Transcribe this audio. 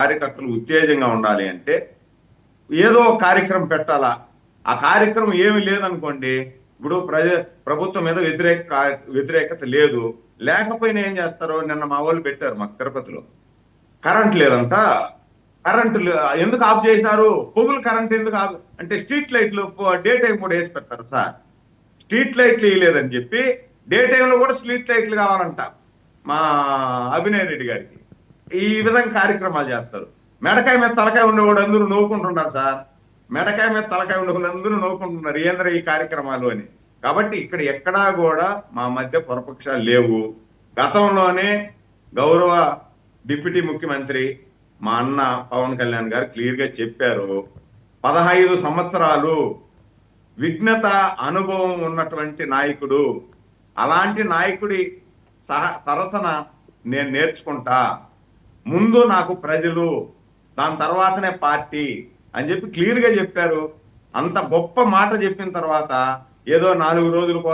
కార్యకర్తలు ఉత్తేజంగా ఉండాలి అంటే ఏదో ఒక కార్యక్రమం పెట్టాలా. ఆ కార్యక్రమం ఏమి లేదనుకోండి, ఇప్పుడు ప్రభుత్వం మీద వ్యతిరేకత లేదు, లేకపోయినా ఏం చేస్తారు? నిన్న మా వాళ్ళు పెట్టారు మాకు తిరుపతిలో, కరెంట్ లేదంట. కరెంటు ఎందుకు ఆఫ్ చేసినారు? పొగులు కరెంట్ ఎందుకు ఆఫ్ అంటే స్ట్రీట్ లైట్లు డే టైం కూడా వేసి పెడతారు సార్. స్ట్రీట్ లైట్లు వేయలేదని చెప్పి డే టైంలో కూడా స్ట్రీట్ లైట్లు కావాలంట మా అభినయ్ రెడ్డి గారికి. ఈ విధంగా కార్యక్రమాలు చేస్తారు. మెడకాయ మీద తలకాయ ఉండేవాడు అందరూ నవ్వుకుంటున్నారు సార్. మెడకాయ మీద తలకాయ ఉండేవాళ్ళు అందరూ నవ్వుకుంటున్నారు ఏంద్ర ఈ కార్యక్రమాలు అని. కాబట్టి ఇక్కడ ఎక్కడా కూడా మా మధ్య పొరపక్షాలు లేవు. గతంలోనే గౌరవ డిప్యూటీ ముఖ్యమంత్రి మా అన్న పవన్ కళ్యాణ్ గారు క్లియర్ గా చెప్పారు, 15 సంవత్సరాలు విఘ్నత అనుభవం ఉన్నటువంటి నాయకుడు, అలాంటి నాయకుడి సరసన నేను నేర్చుకుంటా, ముందు నాకు ప్రజలు, దాని తర్వాతనే పార్టీ అని చెప్పి క్లియర్ గా చెప్పారు. అంత గొప్ప మాట చెప్పిన తర్వాత ఏదో 4 రోజుల కోసం